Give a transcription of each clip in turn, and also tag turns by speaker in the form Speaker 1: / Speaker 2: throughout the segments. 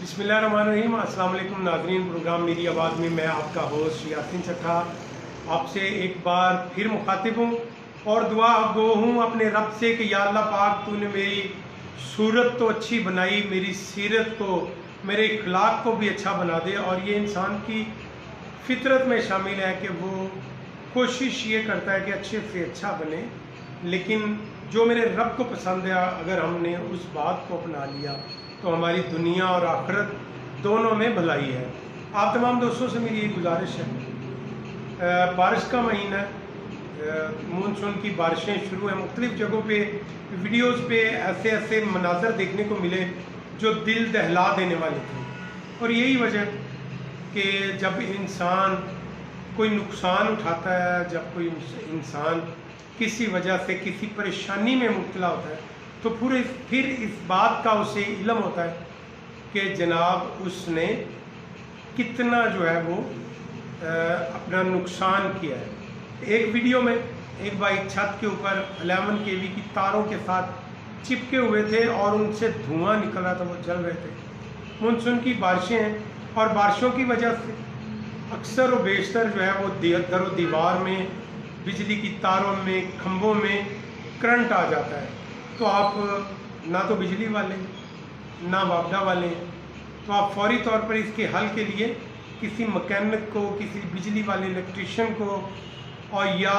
Speaker 1: बिस्मिल्लाहिर्रहमानिर्रहीम। अस्सलाम वालेकुम नाज़रीन, प्रोग्राम मेरी आवाज़ में मैं आपका होस्ट यासीन चट्ठा आपसे एक बार फिर मुखातिब हूँ और दुआ गो हूँ अपने रब से कि या अल्लाह पाक तूने मेरी सूरत तो अच्छी बनाई, मेरी सीरत को, मेरे इखलाक को भी अच्छा बना दे। और ये इंसान की फितरत में शामिल है कि वो कोशिश ये करता है कि अच्छे से अच्छा बने, लेकिन जो मेरे रब को पसंद है अगर हमने उस बात को अपना लिया तो हमारी दुनिया और आखिरत दोनों में भलाई है। आप तमाम दोस्तों से मेरी ये गुजारिश है, बारिश का महीना है, मानसून की बारिशें शुरू हैं, मुख्तलिफ़ जगहों पे वीडियोस पे ऐसे ऐसे मनाजर देखने को मिले जो दिल दहला देने वाले थे। और यही वजह कि जब इंसान कोई नुकसान उठाता है, जब कोई इंसान किसी वजह से किसी परेशानी में मुब्तला होता है तो फिर इस बात का उसे इल्म होता है कि जनाब उसने कितना जो है वो अपना नुकसान किया है। एक वीडियो में एक भाई छत के ऊपर 11 kV की तारों के साथ चिपके हुए थे और उनसे धुआं निकल रहा था, वो जल रहे थे। मानसून की बारिशें हैं और बारिशों की वजह से अक्सर व बेशतर जो है वो दरो दीवार में, बिजली की तारों में, खंभों में करंट आ जाता है। तो आप ना तो बिजली वाले ना वापडा वाले, तो आप फौरी तौर पर इसके हल के लिए किसी मकैनिक को, किसी बिजली वाले इलेक्ट्रिशियन को और या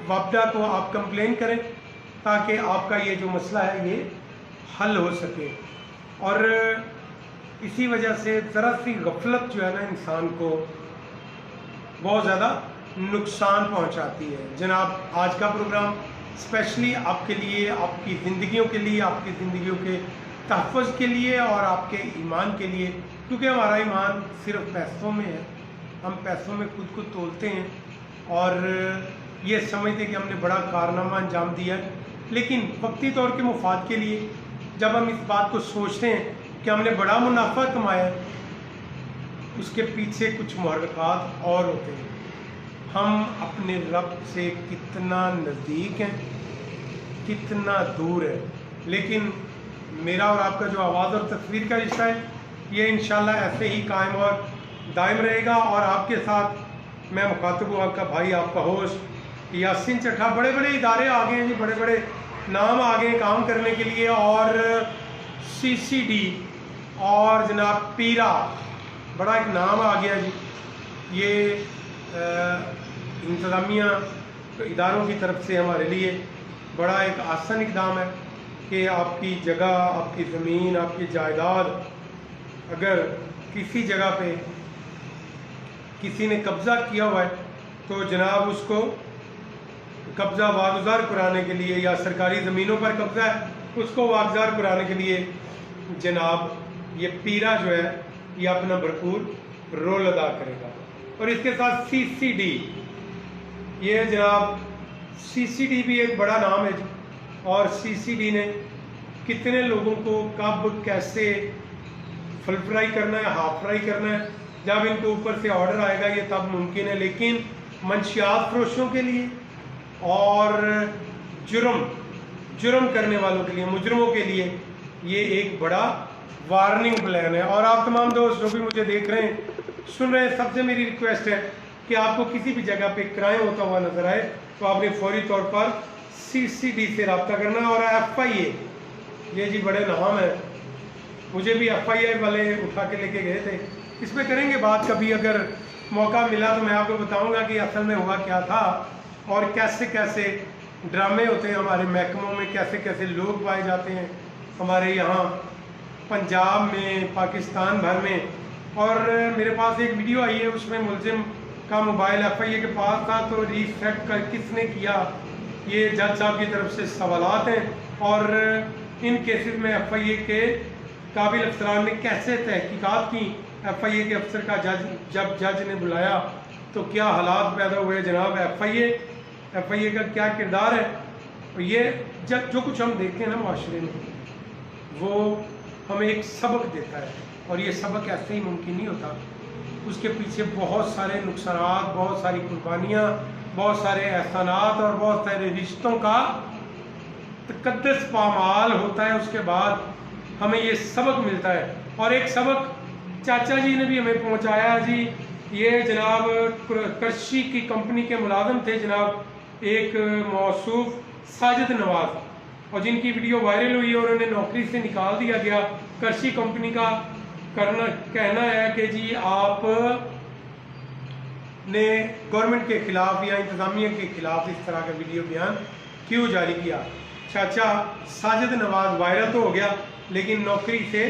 Speaker 1: वापडा को आप कंप्लेन करें ताकि आपका ये जो मसला है ये हल हो सके। और इसी वजह से ज़रा सी गफलत जो है ना इंसान को बहुत ज़्यादा नुकसान पहुंचाती है। जनाब आज का प्रोग्राम स्पेशली आपके लिए, आपकी ज़िंदगियों के लिए, आपकी ज़िंदगियों के तहफ़्फ़ुज़ के लिए और आपके ईमान के लिए, क्योंकि हमारा ईमान सिर्फ पैसों में है। हम पैसों में खुद को तोलते हैं और ये समझते हैं कि हमने बड़ा कारनामा अंजाम दिया है, लेकिन वक्ती तौर के मुफाद के लिए जब हम इस बात को सोचते हैं कि हमने बड़ा मुनाफा कमाया है, उसके पीछे कुछ मुहर्रिकात और होते हैं। हम अपने रब से कितना नज़दीक हैं, कितना दूर है। लेकिन मेरा और आपका जो आवाज़ और तस्वीर का रिश्ता है ये इंशाल्लाह ऐसे ही कायम और दायम रहेगा। और आपके साथ मैं मुखातिब हूँ, आपका भाई, आपका होस्ट यासीन चट्ठा। बड़े बड़े इदारे आ गए हैं जी, बड़े बड़े नाम आ गए काम करने के लिए, और CCD और जनाब पीरा बड़ा एक नाम आ गया जी। ये इंतज़ामिया इदारों की तरफ से हमारे लिए बड़ा एक आसान इक़दाम है कि आपकी जगह, आपकी ज़मीन, आपकी जायदाद अगर किसी जगह पे किसी ने कब्ज़ा किया हुआ है तो जनाब उसको कब्ज़ा वागुज़ार कराने के लिए, या सरकारी ज़मीनों पर कब्ज़ा है उसको वागुज़ार कराने के लिए जनाब ये पीरा जो है ये अपना भरपूर रोल अदा करेगा। और इसके साथ CCD, ये जनाब CCD भी एक बड़ा नाम है जी। और CCD ने कितने लोगों को कब कैसे फुल फ्राई करना है, हाफ फ्राई करना है, जब इनको ऊपर से ऑर्डर आएगा ये तब मुमकिन है। लेकिन मंशियात फरोशों के लिए और जुर्म करने वालों के लिए, मुजरमों के लिए ये एक बड़ा वार्निंग प्लान है। और आप तमाम दोस्त जो भी मुझे देख रहे हैं, सुन रहे हैं, सबसे मेरी रिक्वेस्ट है कि आपको किसी भी जगह पे क्राइम होता हुआ नजर आए तो आपने फौरी तौर पर CCD से रब्ता करना है। और FIA, ये जी बड़े नाम है, मुझे भी FIA वाले उठा के लेके गए थे। इस पर करेंगे बात कभी, अगर मौका मिला तो मैं आपको बताऊंगा कि असल में हुआ क्या था और कैसे कैसे ड्रामे होते हैं हमारे महकमों में, कैसे कैसे लोग पाए जाते हैं हमारे यहाँ पंजाब में, पाकिस्तान भर में। और मेरे पास एक वीडियो आई है, उसमें मुलजिम का मोबाइल FIA के पास था तो रीसेट कर किसने किया, ये जज साहब की तरफ से सवालात हैं। और इन केसेस में FIA के काबिल अफसरान ने कैसे तहकीकात की, FIA के अफसर का जब जज ने बुलाया तो क्या हालात पैदा हुए जनाब। FIA का क्या किरदार है। और ये जब जो कुछ हम देखते हैं ना माशरे में, वो हमें एक सबक देता है, और ये सबक ऐसे ही मुमकिन नहीं होता। उसके पीछे बहुत सारे नुकसानात, बहुत सारी कुर्बानियाँ, बहुत सारे एहसानात और बहुत सारे रिश्तों का तकद्दस पामाल होता है। उसके बाद हमें ये सबक मिलता है। और एक सबक चाचा जी ने भी हमें पहुंचाया जी। ये जनाब कृषि की कंपनी के मुलाजिम थे जनाब, एक मौसूफ साजिद नवाज, और जिनकी वीडियो वायरल हुई और उन्हें नौकरी से निकाल दिया गया। कृषि कंपनी का कहना है कि जी आप ने गवर्नमेंट के खिलाफ या इंतज़ामिया के खिलाफ इस तरह का वीडियो बयान क्यों जारी किया। चाचा साजिद नवाज वायरल तो हो गया, लेकिन नौकरी से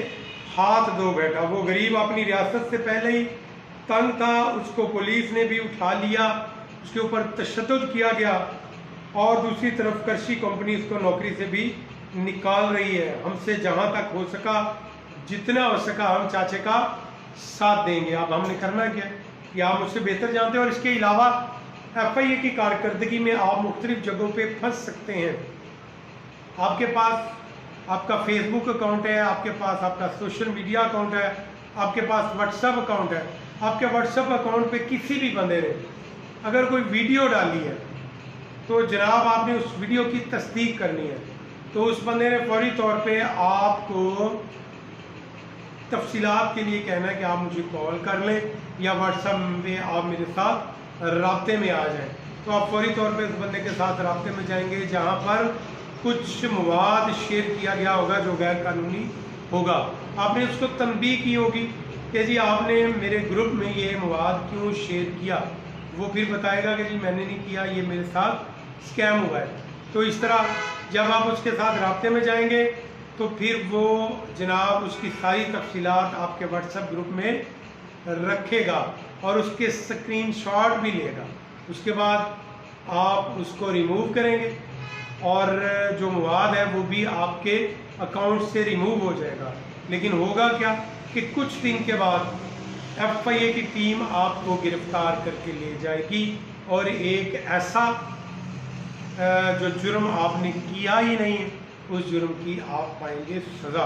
Speaker 1: हाथ धो बैठा। वो गरीब अपनी रियासत से पहले ही तंग था, उसको पुलिस ने भी उठा लिया, उसके ऊपर तशद्दुद किया गया, और दूसरी तरफ कृषि कंपनी उसको नौकरी से भी निकाल रही है। हमसे जहां तक हो सका, जितना हो सका, हम चाचे का साथ देंगे। अब हमने करना क्या कि आप मुझसे बेहतर जानते हैं। और इसके अलावा FIA की कारकर्दगी में आप मुख्तलिफ जगहों पे फंस सकते हैं। आपके पास आपका फेसबुक अकाउंट है, आपके पास आपका सोशल मीडिया अकाउंट है, आपके पास व्हाट्सएप अकाउंट है। आपके व्हाट्सएप अकाउंट पे किसी भी बंदे ने अगर कोई वीडियो डाली है तो जनाब आपने उस वीडियो की तस्दीक करनी है। तो उस बंदे ने फौरी तौर पे आपको तफसीलात के लिए कहना है कि आप मुझे कॉल कर लें या व्हाट्सएप पे आप मेरे साथ राब्ते में आ जाएं। तो आप फौरी तौर पे उस बंदे के साथ राब्ते में जाएंगे जहां पर कुछ मवाद शेयर किया गया होगा जो गैर कानूनी होगा। आपने उसको तंबीह की होगी कि जी आपने मेरे ग्रुप में ये मवाद क्यों शेयर किया। वो फिर बताएगा कि जी मैंने नहीं किया, ये मेरे साथ स्कैम हुआ है। तो इस तरह जब आप उसके साथ राब्ते में जाएंगे तो फिर वो जनाब उसकी सारी तफसीलात आपके व्हाट्सएप ग्रुप में रखेगा और उसके स्क्रीनशॉट भी लेगा। उसके बाद आप उसको रिमूव करेंगे और जो मवाद है वो भी आपके अकाउंट से रिमूव हो जाएगा। लेकिन होगा क्या कि कुछ दिन के बाद FIA की टीम आपको गिरफ्तार करके ले जाएगी और एक ऐसा जो जुर्म आपने किया ही नहीं है उस जुर्म की आप पाएंगे सज़ा।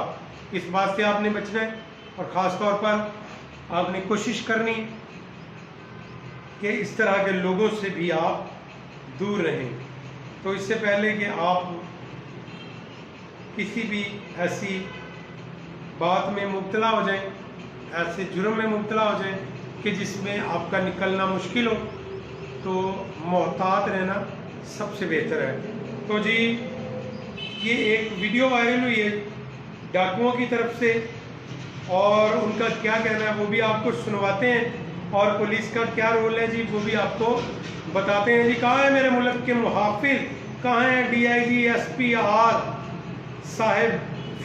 Speaker 1: इस बात से आपने बचना है और ख़ास तौर पर आपने कोशिश करनी कि इस तरह के लोगों से भी आप दूर रहें। तो इससे पहले कि आप किसी भी ऐसी बात में मुब्तला हो जाएं, ऐसे जुर्म में मुब्तला हो जाएं कि जिसमें आपका निकलना मुश्किल हो, तो मोहतात रहना सबसे बेहतर है। तो जी ये एक वीडियो वायरल हुई है डाकुओं की तरफ से और उनका क्या कहना है वो भी आपको सुनवाते हैं और पुलिस का क्या रोल है जी वो भी आपको बताते हैं। जी कहाँ है मेरे मुल्क के मुहाफिज, कहाँ है DIG SPR साहब,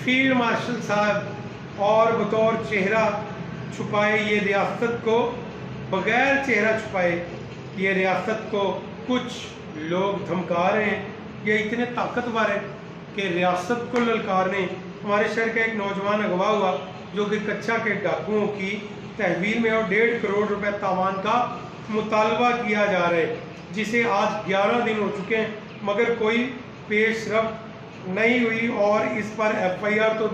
Speaker 1: फील्ड मार्शल साहब, और बतौर चेहरा छुपाए ये रियासत को, बगैर चेहरा छुपाए ये रियासत को कुछ लोग धमका रहे हैं। ये इतने ताकतवर है कि रियासत को ललकारने। हमारे शहर का एक नौजवान अगवा हुआ जो कि कच्चा के डाकुओं की तहवील में और 1.5 करोड़ रुपए तावान का मुतालबा किया जा रहा है, जिसे आज 11 दिन हो चुके हैं मगर कोई पेशरफ नहीं हुई और इस पर FIR तो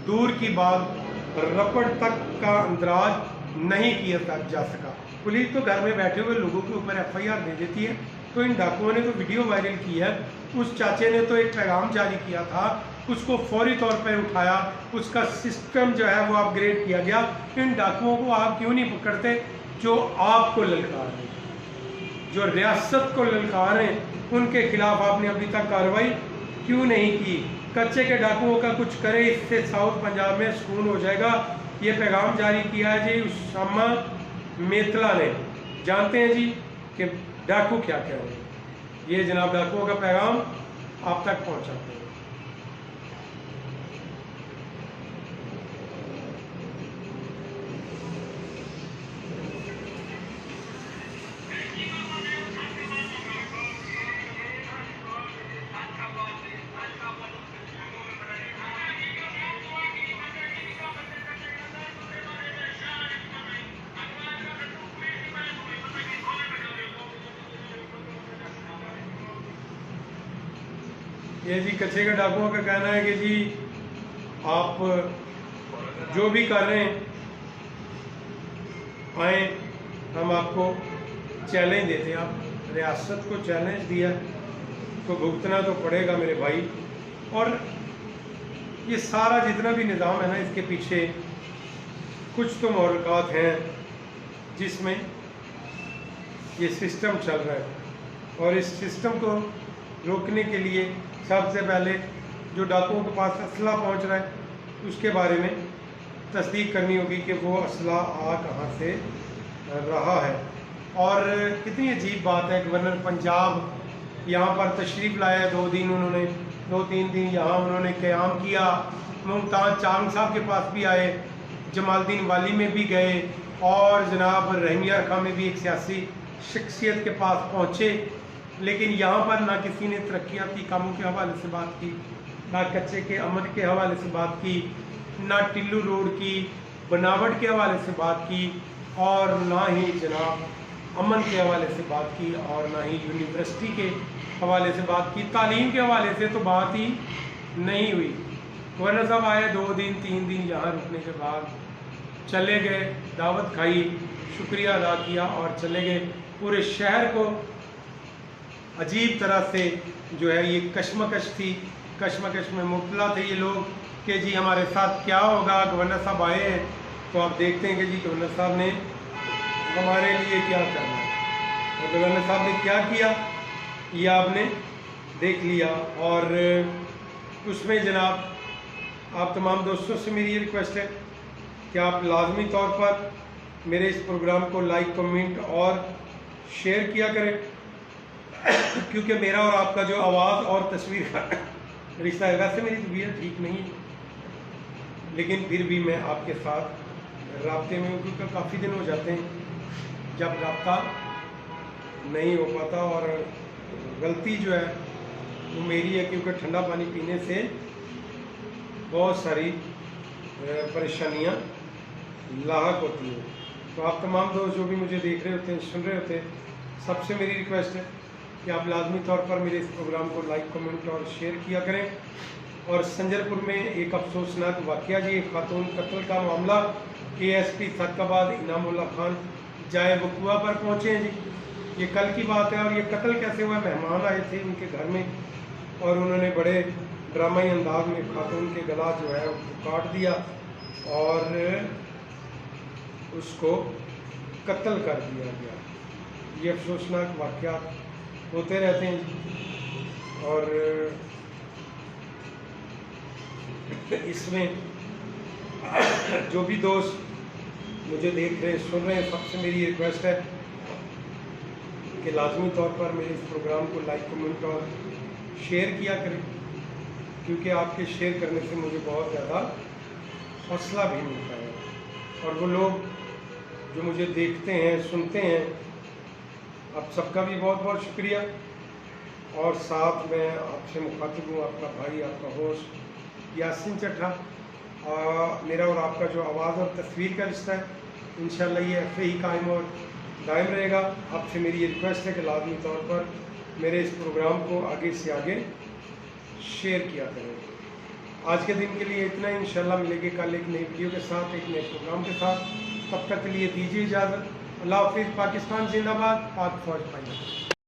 Speaker 1: दूर की बात रपट तक का अंदराज नहीं किया जा सका। पुलिस तो घर में बैठे हुए लोगों के ऊपर FIR दे देती है। तो इन डाकुओं ने तो वीडियो वायरल की है, उस चाचे ने तो एक पैगाम जारी किया था, उसको फौरी तौर पर उठाया, उसका सिस्टम जो है वो अपग्रेड किया गया। इन डाकुओं को आप क्यों नहीं पकड़ते जो आपको ललकार रहे, जो रियासत को ललकार रहे, उनके खिलाफ आपने अभी तक कार्रवाई क्यों नहीं की। कच्चे के डाकुओं का कुछ करे, इससे साउथ पंजाब में सुकून हो जाएगा। ये पैगाम जारी किया है जी उसामा मेतला ने। जानते हैं जी कि डाकू क्या क्या है। ये जनाब डाकुओं का पैगाम आप तक पहुंचाते हैं। ये जी कच्चे के डाकुओं का कहना है कि जी आप जो भी कर रहे हैं आए, हम आपको चैलेंज देते हैं। आप रियासत को चैलेंज दिया तो भुगतना तो पड़ेगा मेरे भाई। और ये सारा जितना भी निज़ाम है ना, इसके पीछे कुछ तो महलकात हैं जिसमें ये सिस्टम चल रहा है। और इस सिस्टम को रोकने के लिए सबसे पहले जो डाकुओं के पास असला पहुंच रहा है उसके बारे में तस्दीक करनी होगी कि वो असला आ कहाँ से रहा है। और कितनी अजीब बात है, गवर्नर पंजाब यहाँ पर तशरीफ़ लाया, 2-3 दिन यहाँ उन्होंने क़याम किया। मुमताज़ चांग साहब के पास भी आए, जमालुद्दीन वाली में भी गए, और जनाब रहीमिया खां में भी एक सियासी शख्सियत के पास पहुँचे। लेकिन यहाँ पर ना किसी ने तरक्याती कामों के हवाले से बात की, ना कच्चे के अमल के हवाले से बात की, ना टिल्लू रोड की बनावट के हवाले से बात की, और ना ही जनाब अमन के हवाले से बात की, और ना ही यूनिवर्सिटी के हवाले से बात की। तालीम के हवाले से तो बात ही नहीं हुई। गवर्नर साहब आए, 2-3 दिन यहाँ रुकने के बाद चले गए, दावत खाई, शुक्रिया अदा किया और चले गए। पूरे शहर को अजीब तरह से जो है ये कश्मकश थी, कश्मकश में मुब्तला थे ये लोग कि जी हमारे साथ क्या होगा। गवर्नर साहब आए हैं तो आप देखते हैं कि जी गवर्नर साहब ने हमारे लिए क्या करना है, और गवर्नर साहब ने क्या किया ये आपने देख लिया। और उसमें जनाब आप तमाम दोस्तों से मेरी ये रिक्वेस्ट है कि आप लाजमी तौर पर मेरे इस प्रोग्राम को लाइक, कमेंट और शेयर किया करें, क्योंकि मेरा और आपका जो आवाज़ और तस्वीर का रिश्ता है, वैसे मेरी तबीयत ठीक नहीं है लेकिन फिर भी मैं आपके साथ राब्ते में हूँ, क्योंकि काफ़ी दिन हो जाते हैं जब राब्ता नहीं हो पाता। और गलती जो है वो मेरी है, क्योंकि ठंडा पानी पीने से बहुत सारी परेशानियाँ लाहक होती हैं। तो आप तमाम दोस्त जो भी मुझे देख रहे होते हैं, सुन रहे होते हैं, सबसे मेरी रिक्वेस्ट है कि आप लाजमी तौर पर मेरे इस प्रोग्राम को लाइक, कमेंट और शेयर किया करें। और संजरपुर में एक अफसोसनाक वाक़या जी, एक खातून कत्ल का मामला, ASP सदकाबाद इनामुल्लाह खान जाए वकुआ पर पहुँचे हैं जी। ये कल की बात है। और ये कत्ल कैसे हुआ, मेहमान आए थे उनके घर में और उन्होंने बड़े ड्रामाई अंदाज में खातून के गला जो है उसको काट दिया और उसको कत्ल कर दिया गया। ये अफसोसनाक वाक़यात होते रहते हैं। और इसमें जो भी दोस्त मुझे देख रहे, सुन रहे हैं, सबसे मेरी रिक्वेस्ट है कि लाजमी तौर पर मेरे इस प्रोग्राम को लाइक, कमेंट और शेयर किया करें, क्योंकि आपके शेयर करने से मुझे बहुत ज़्यादा हौसला भी मिलता है। और वो लोग जो मुझे देखते हैं, सुनते हैं, आप सबका भी बहुत बहुत शुक्रिया। और साथ में आपसे मुखातिब हूँ, आपका भाई, आपका होस्ट यासिन चट्ठा। मेरा और आपका जो आवाज़ और तस्वीर का रिश्ता है, इंशाल्लाह ये ऐसे ही कायम और दायम रहेगा। आपसे मेरी ये रिक्वेस्ट है कि लाजमी तौर पर मेरे इस प्रोग्राम को आगे से आगे शेयर किया करें। आज के दिन के लिए इतना ही। इंशाल्लाह मिलेंगे कल एक नई वीडियो के साथ, एक नए प्रोग्राम के साथ। तब तक के लिए दीजिए इजाज़त। अल्लाह हाफिज़। पाकिस्तान जिंदाबाद, पाक फौज पाइंदाबाद।